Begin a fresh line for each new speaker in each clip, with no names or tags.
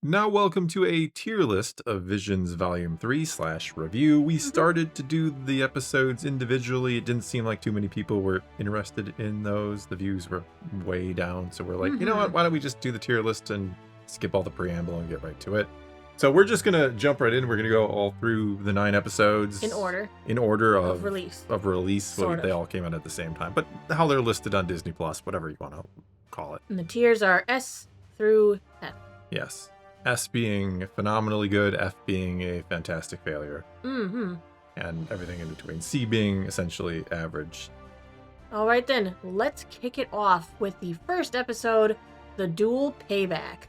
Now, welcome to a tier list of Visions Volume 3 / review. We started to do the episodes individually. It didn't seem like too many people were interested in those. The views were way down. So we're like, you know what? Why don't we just do the tier list and skip all the preamble and get right to it? So we're just going to jump right in. We're going to go all through the 9 episodes.
In order.
In order
of release.
Well, they all came out at the same time. But how they're listed on Disney Plus, whatever you want to call it.
And the tiers are S through F.
Yes. S being phenomenally good, F being a fantastic failure. And everything in between. C being essentially average.
All right then, let's kick it off with the first episode, The Dual Payback.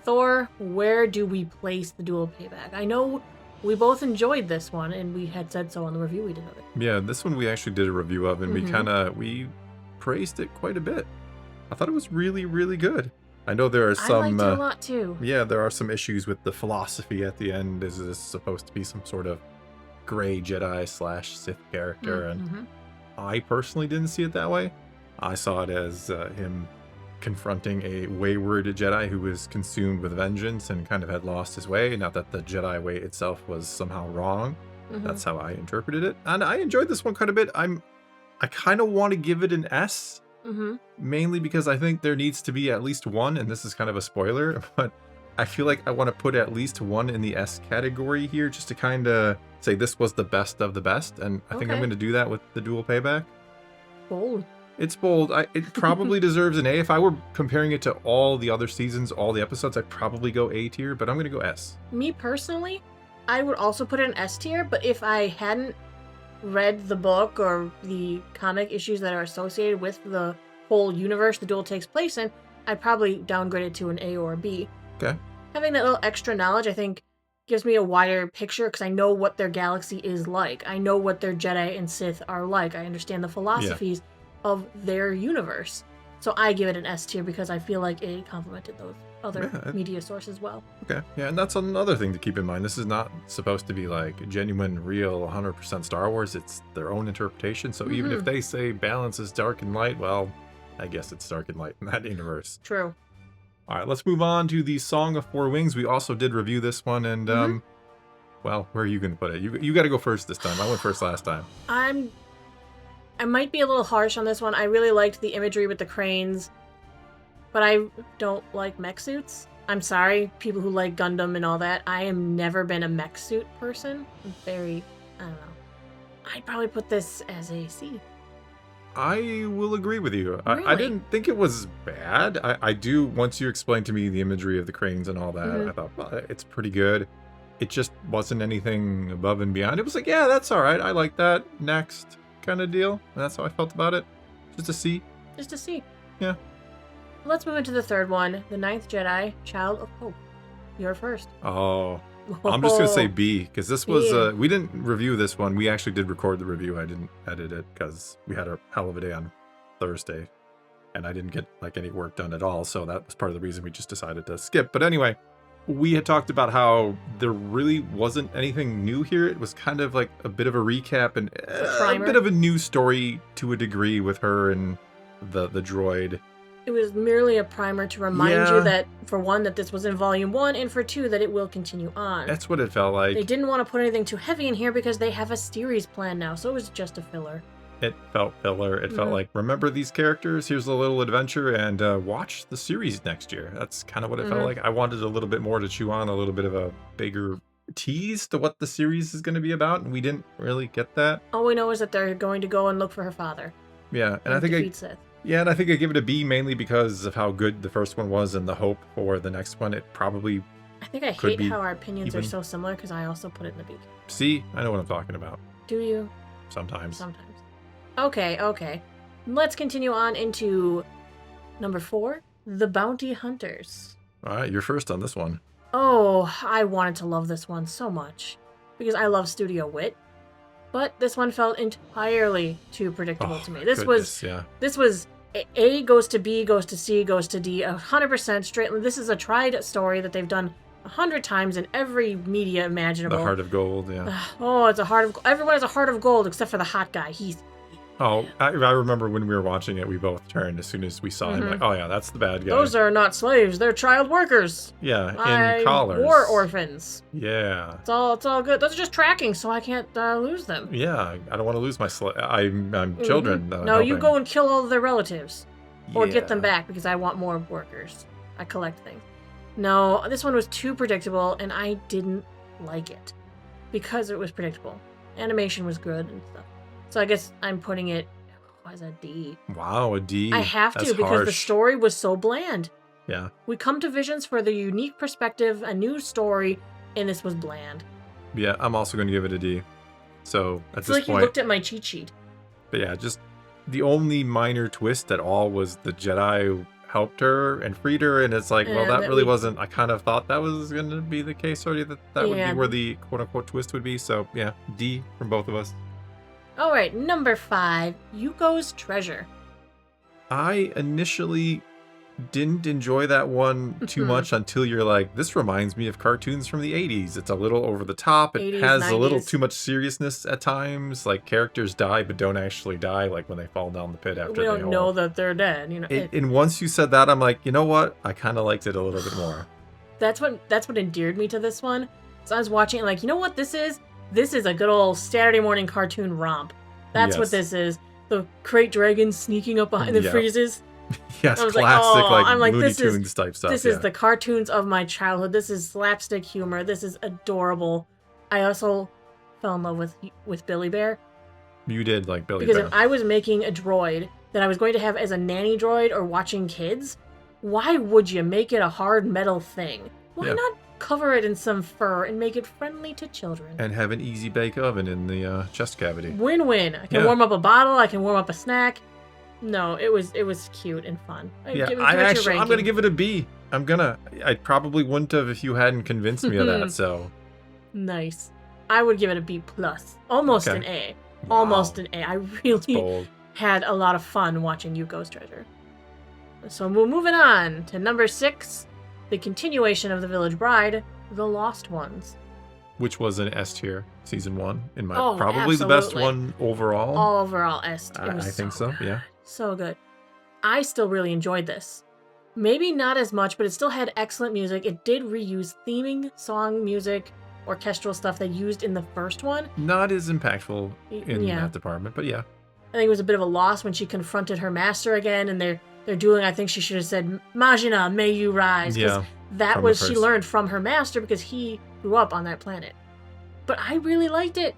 Thor, where do we place The Dual Payback? I know we both enjoyed this one, and we had said so on the review we did of it.
Yeah, this one we actually did a review of, and we praised it quite a bit. I thought it was really, really good. I know there are some.
I liked it a lot too.
Yeah, there are some issues with the philosophy at the end. Is this supposed to be some sort of gray Jedi / Sith character? And I personally didn't see it that way. I saw it as him confronting a wayward Jedi who was consumed with vengeance and kind of had lost his way. Not that the Jedi way itself was somehow wrong. That's how I interpreted it. And I enjoyed this one quite a bit. I kind of want to give it an S. Mainly because I think there needs to be at least one, and this is kind of a spoiler, but I feel like I want to put at least one in the S category here just to kind of say this was the best of the best, and I think I'm going to do that with The Dual Payback.
Bold.
It's bold. It probably deserves an A. If I were comparing it to all the other seasons, all the episodes, I'd probably go A tier, but I'm going to go S.
Me personally, I would also put it in S tier, but if I hadn't read the book or the comic issues that are associated with the whole universe the duel takes place in, I'd probably downgrade it to an A or a B.
Okay.
Having that little extra knowledge, I think, gives me a wider picture because I know what their galaxy is like. I know what their Jedi and Sith are like. I understand the philosophies of their universe. So I give it an S tier because I feel like it complemented those other media sources well.
Okay. Yeah, and that's another thing to keep in mind. This is not supposed to be like genuine, real, 100% Star Wars. It's their own interpretation. So even if they say balance is dark and light, well, I guess it's dark and light in that universe.
True.
All right, let's move on to the Song of Four Wings. We also did review this one, and well, where are you going to put it? You got to go first this time. I went first last time.
I might be a little harsh on this one. I really liked the imagery with the cranes, but I don't like mech suits. I'm sorry, people who like Gundam and all that. I have never been a mech suit person. I don't know. I'd probably put this as a C.
I will agree with you.
Really?
I didn't think it was bad. I do, once you explained to me the imagery of the cranes and all that, I thought, well, it's pretty good. It just wasn't anything above and beyond. It was like, yeah, that's all right. I like that. Next kind of deal. And that's how I felt about it. Just a C.
Just a C.
Yeah.
Let's move into the third one. The Ninth Jedi, Child of Hope. You're first.
Oh. I'm just going to say B, because this was, we didn't review this one. We actually did record the review. I didn't edit it because we had a hell of a day on Thursday, and I didn't get like any work done at all. So that was part of the reason we just decided to skip. But anyway, we had talked about how there really wasn't anything new here. It was kind of like a bit of a recap and a bit of a new story to a degree with her and the droid.
It was merely a primer to remind you that, for one, that this was in Volume 1, and for two, that it will continue on.
That's what it felt like.
They didn't want to put anything too heavy in here because they have a series plan now, so it was just a filler.
It felt filler. It felt like, remember these characters? Here's a little adventure, and watch the series next year. That's kind of what it felt like. I wanted a little bit more to chew on, a little bit of a bigger tease to what the series is going to be about, and we didn't really get that.
All we know is that they're going to go and look for her father.
Yeah, and I think
defeat Sith.
Yeah, and I think I give it a B mainly because of how good the first one was and the hope for the next one. It probably
I think I hate how our opinions are so similar because I also put it in the B.
See, I know what I'm talking about.
Do you?
Sometimes.
Sometimes. Okay. Let's continue on into number 4, The Bounty Hunters.
All right, you're first on this one.
Oh, I wanted to love this one so much because I love Studio Wit. But this one felt entirely too predictable to me. This was A goes to B, goes to C, goes to D, 100% straight. This is a tried story that they've done 100 times in every media imaginable.
The Heart of Gold, yeah.
Oh, it's a heart of gold. Everyone has a heart of gold except for the hot guy. He's
Oh, I remember when we were watching it, we both turned as soon as we saw him. Like, oh yeah, that's the bad guy.
Those are not slaves; they're child workers.
Yeah, in collars.
War orphans.
Yeah.
It's all good. Those are just tracking, so I can't lose them.
Yeah, I don't want to lose my I'm children.
No, you go and kill all of their relatives, or get them back because I want more workers. I collect things. No, this one was too predictable, and I didn't like it because it was predictable. Animation was good and stuff. So I guess I'm putting it as a D.
Wow, a D.
I have to because the story was so bland.
Yeah.
We come to Visions for the unique perspective, a new story, and this was bland.
Yeah, I'm also going to give it a D. So at this point,
you looked at my cheat sheet.
But yeah, just the only minor twist at all was the Jedi helped her and freed her, and it's like, well, that really wasn't. I kind of thought that was going to be the case already. That would be where the quote unquote twist would be. So yeah, D from both of us.
All right, number 5, Yuko's Treasure.
I initially didn't enjoy that one too much until you're like, this reminds me of cartoons from the 80s. It's a little over the top. It
80s,
has
90s.
A little too much seriousness at times. Like characters die but don't actually die, like when they fall down the pit after
we don't know that they're dead. You know.
And once you said that, I'm like, you know what? I kind of liked it a little bit more.
That's what endeared me to this one. So I was watching it like, you know what this is? This is a good old Saturday morning cartoon romp. That's what this is. The crate dragon sneaking up behind the freezes.
Yes, classic Looney Tunes type stuff.
This is the cartoons of my childhood. This is slapstick humor. This is adorable. I also fell in love with Billy Bear.
You did like Billy Bear.
Because if I was making a droid that I was going to have as a nanny droid or watching kids, why would you make it a hard metal thing? Why not cover it in some fur and make it friendly to children?
And have an easy bake oven in the chest cavity.
Win-win. I can warm up a bottle. I can warm up a snack. No, it was cute and fun.
I'm gonna give it a B. I probably wouldn't have if you hadn't convinced me of that. So
nice. I would give it a B plus, almost an A, almost an A. I really had a lot of fun watching Yuko's Treasure. So we're moving on to number 6, the continuation of The Village Bride, The Lost Ones.
Which was an S tier, season 1, in my
probably
the best one overall.
Overall S tier.
I think so. Yeah.
So good. I still really enjoyed this. Maybe not as much, but it still had excellent music. It did reuse theming, song, music, orchestral stuff they used in the first one.
Not as impactful in that department, but yeah.
I think it was a bit of a loss when she confronted her master again, and they're dueling. I think she should have said, Majina, may you rise. Yeah. That was, she learned from her master because he grew up on that planet. But I really liked it.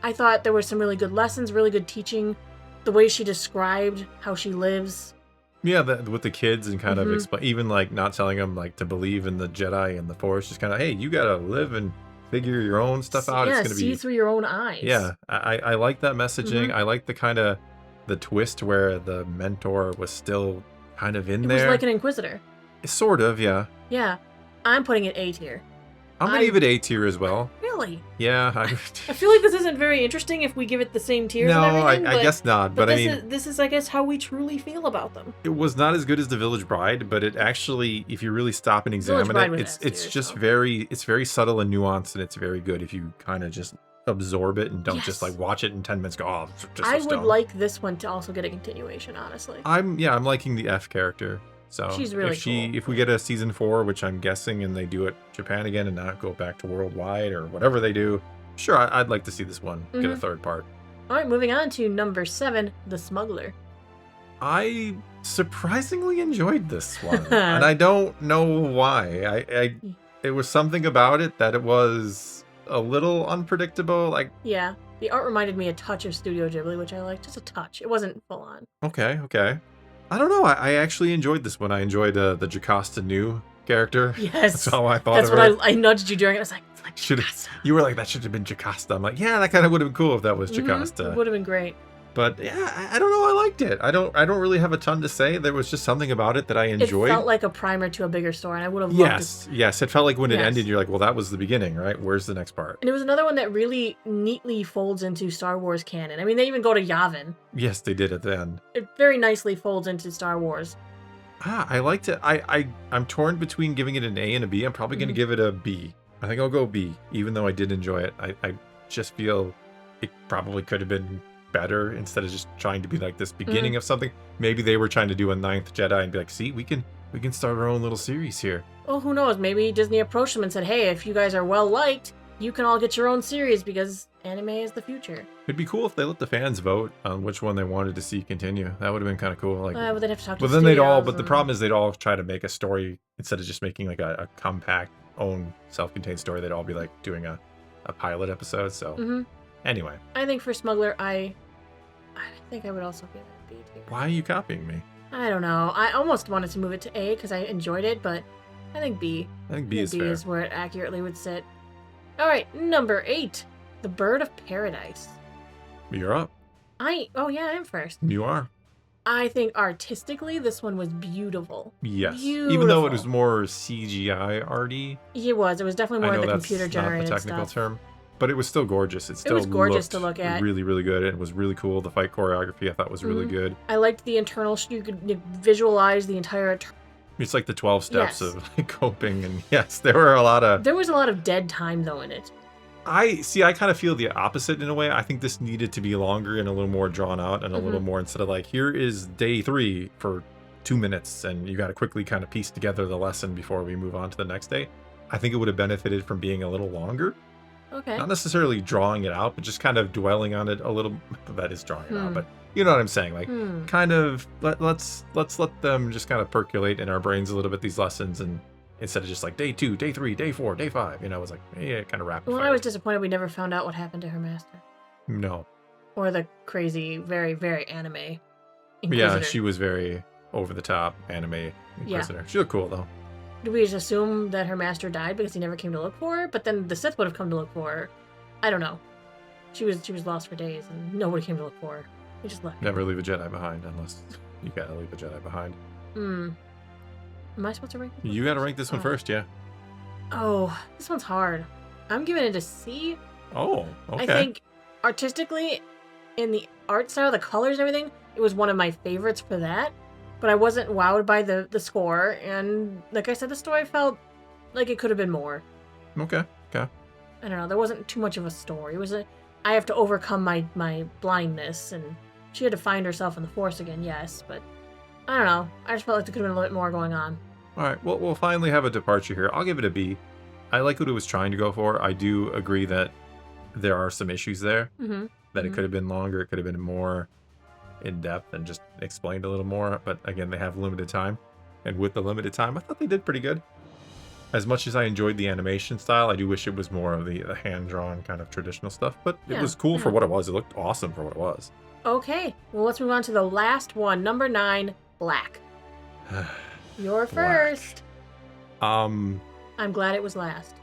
I thought there were some really good lessons, really good teaching. The way she described how she lives.
Yeah, with the kids and kind of explain, even like not telling them like to believe in the Jedi and the Force, just kind of, hey, you gotta live and figure your own stuff out.
Yeah,
it's gonna
see through your own eyes.
Yeah, I like that messaging. I like the kind of the twist where the mentor was still kind of in there. It was
like an Inquisitor.
Sort of, yeah.
Yeah, I'm putting it A tier.
I'm gonna give it A tier as well.
Really?
Yeah.
I feel like this isn't very interesting if we give it the same tiers
and
everything.
I guess not. But I mean,
this is, I guess, how we truly feel about them.
It was not as good as The Village Bride, but it actually, if you really stop and examine it, it's just very subtle and nuanced, and it's very good if you kind of just absorb it and don't just like watch it in 10 minutes. Go, oh, just
I would like this one to also get a continuation. Honestly,
I'm liking the F character. So
she's really cool.
If we get a season 4, which I'm guessing, and they do it Japan again and not go back to worldwide or whatever they do, sure, I'd like to see this one get a third part.
All right, moving on to number 7, The Smuggler.
I surprisingly enjoyed this one, and I don't know why. It was something about it that it was a little unpredictable. Like,
yeah, the art reminded me a touch of Studio Ghibli, which I liked, just a touch. It wasn't full on.
Okay. I don't know. I actually enjoyed this one. I enjoyed the Jocasta Nu character.
Yes.
That's how I thought
That's
of her.
what I nudged you during it. I was like, it's like Jocasta.
You were like, that should have been Jocasta. I'm like, yeah, that kind of would have been cool if that was Jocasta.
It would have been great.
But yeah, I don't know. I liked it. I don't really have a ton to say. There was just something about it that I enjoyed.
It felt like a primer to a bigger story, and I would have loved it.
Yes. It felt like when it ended, you're like, well, that was the beginning, right? Where's the next part?
And it was another one that really neatly folds into Star Wars canon. I mean, they even go to Yavin.
Yes, they did at the end.
It very nicely folds into Star Wars.
I liked it. I'm torn between giving it an A and a B. I'm probably going to give it a B. I think I'll go B, even though I did enjoy it. I just feel it probably could have been better instead of just trying to be like this beginning of something. Maybe they were trying to do a ninth Jedi and be like, see, we can start our own little series here.
Well, who knows? Maybe Disney approached them and said, hey, if you guys are well liked, you can all get your own series because anime is the future.
It'd be cool if they let the fans vote on which one they wanted to see continue. That would have been kind of cool. Like,
but they'd have to talk to
but then they'd all. But the problem is they'd all try to make a story instead of just making like a compact, own self-contained story. They'd all be like doing a pilot episode. So anyway,
I think for Smuggler, I think I would also give it a B tier.
Why are you copying me?
I don't know. I almost wanted to move it to A because I enjoyed it, but I think B.
I think B is fair.
B is where it accurately would sit. All right, number 8, The Bird of Paradise.
You're up.
Oh yeah, I'm first.
You are.
I think artistically, this one was beautiful.
Yes.
Beautiful.
Even though it was more CGI arty.
It was. It was definitely more of the computer generated
not the technical
stuff.
term. But it was still gorgeous. It
was gorgeous to look at.
Really, really good. It was really cool. The fight choreography I thought was really good.
I liked the internal. You could visualize the entire.
It's like the 12 steps of like, coping, and yes, there was a lot of
dead time though in it.
I kind of feel the opposite in a way. I think this needed to be longer and a little more drawn out and a little more instead of like, here is day 3 for 2 minutes and you got to quickly kind of piece together the lesson before we move on to the next day. I think it would have benefited from being a little longer.
Okay.
Not necessarily drawing it out, but just kind of dwelling on it a little. That is drawing it out, but you know what I'm saying? Like, kind of let's let them just kind of percolate in our brains a little bit, these lessons, and instead of just like day 2, day 3, day 4, day 5, it was like, yeah, kind of rapid fire.
Well, I was disappointed we never found out what happened to her master.
No.
Or the crazy, very, very anime Inquisitor.
Yeah, she was very over the top anime Inquisitor. Yeah. She looked cool though.
Do we just assume that her master died because he never came to look for her? But then the Sith would have come to look for her. I don't know. She was lost for days and nobody came to look for her. They just left.
Never leave a Jedi behind unless you gotta leave a Jedi behind.
Am I supposed to rank this?
You gotta rank this one first, yeah.
Oh, this one's hard. I'm giving it a C.
Oh, okay.
I think artistically, in the art style, the colors and everything, it was one of my favorites for that. But I wasn't wowed by the score, and like I said, the story felt like it could have been more.
Okay.
I don't know. There wasn't too much of a story. It was I have to overcome my blindness, and she had to find herself in the Force again, yes, but I don't know. I just felt like there could have been a little bit more going on.
All right, well, we'll finally have a departure here. I'll give it a B. I like what it was trying to go for. I do agree that there are some issues there, that it could have been longer, it could have been more in-depth and just explained a little more, but again, they have limited time, and with the limited time, I thought they did pretty good. As much as I enjoyed the animation style, I do wish it was more of the hand-drawn kind of traditional stuff, but it was cool for what it was. It looked awesome for what it was.
Okay, well, let's move on to the last one, number 9, Black. You're first. I'm glad it was last.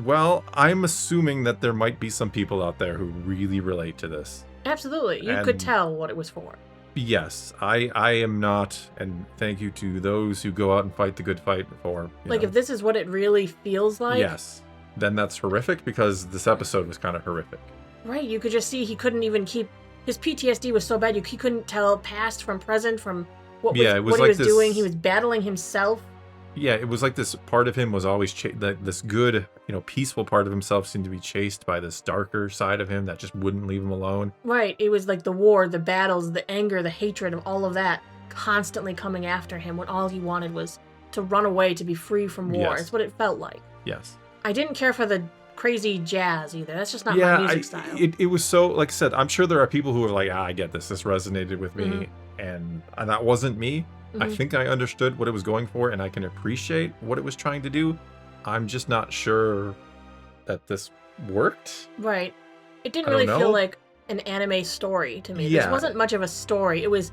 Well, I'm assuming that there might be some people out there who really relate to this.
Absolutely. You could tell what it was for.
Yes, I am not, and thank you to those who go out and fight the good fight for.
Like, if this is what it really feels like.
Yes, then that's horrific because this episode was kind of horrific.
Right, you could just see he couldn't even keep. His PTSD was so bad, he couldn't tell past from present from what he was doing. He was battling himself.
Yeah, it was like this part of him was always this good, peaceful part of himself seemed to be chased by this darker side of him that just wouldn't leave him alone.
Right. It was like the war, the battles, the anger, the hatred of all of that constantly coming after him when all he wanted was to run away, to be free from war. Yes. It's what it felt like.
Yes.
I didn't care for the crazy jazz either. That's just not my music style.
It was so, like I said, I'm sure there are people who are like, I get this. This resonated with me. And that wasn't me. I think I understood what it was going for, and I can appreciate what it was trying to do. I'm just not sure that this worked.
Right. It didn't really feel like an anime story to me. This wasn't much of a story. It was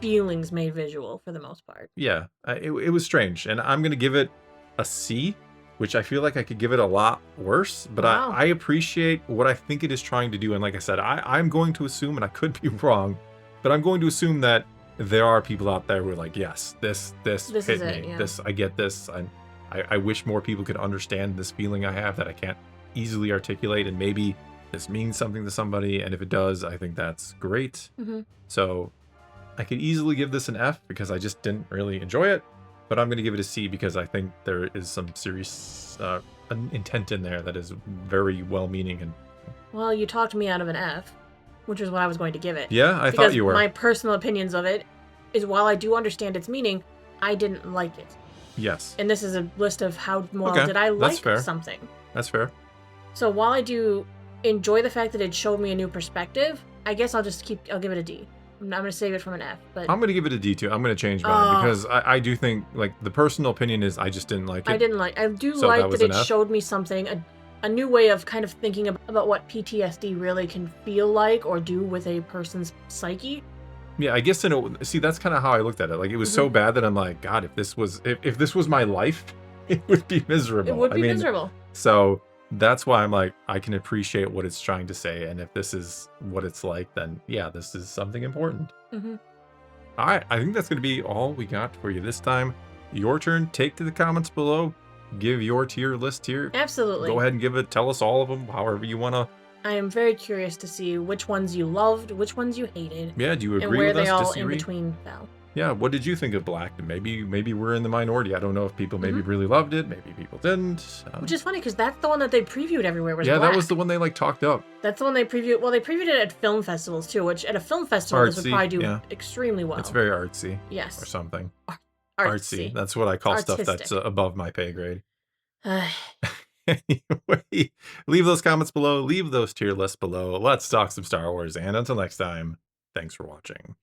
feelings made visual for the most part.
Yeah, it was strange, and I'm going to give it a C, which I feel like I could give it a lot worse, but I appreciate what I think it is trying to do. And like I said, I'm going to assume, and I could be wrong, but I'm going to assume that there are people out there who are like, yes, this hit me.
Yeah.
This, I get this. I wish more people could understand this feeling I have that I can't easily articulate, and maybe this means something to somebody, and if it does, I think that's great. So I could easily give this an F because I just didn't really enjoy it, but I'm going to give it a C because I think there is some serious intent in there that is very well-meaning. And
well, you talked me out of an F. which is what I was going to give it.
Yeah, I thought you were.
My personal opinions of it is, while I do understand its meaning, I didn't like it.
Yes.
And this is a list of how well did I like something.
That's fair.
So while I do enjoy the fact that it showed me a new perspective, I guess I'll give it a D. I'm going to save it from an F. But
I'm going to give it a D too. I'm going to change mine because I do think, like, the personal opinion is I just didn't like it.
I do like that it showed me something, a new way of kind of thinking about what PTSD really can feel like or do with a person's psyche.
Yeah, I guess see, that's kind of how I looked at it. Like, it was so bad that I'm like, God, if this was my life, it would be miserable.
It would be miserable.
So that's why I'm like, I can appreciate what it's trying to say, and if this is what it's like, then yeah, this is something important. All right, I think that's going to be all we got for you this time. Your turn. Take to the comments below. Give your tier list here.
Absolutely.
Go ahead and tell us all of them, however you want to.
I am very curious to see which ones you loved, which ones you hated.
Yeah, do you agree
and where
with us?
They all
disagree?
in between fell.
Yeah, what did you think of Black? Maybe we're in the minority. I don't know if people maybe really loved it, maybe people didn't.
Which is funny because that's the one that they previewed everywhere. Was
Black.
That
was the one they like talked up.
That's the one they previewed. Well, they previewed it at film festivals too, which at a film festival this would probably do extremely well.
It's very artsy.
Yes.
Or something.
Artsy.
That's what I call stuff that's above my pay grade. Anyway, leave those comments below. Leave those tier lists below. Let's talk some Star Wars. And until next time, thanks for watching.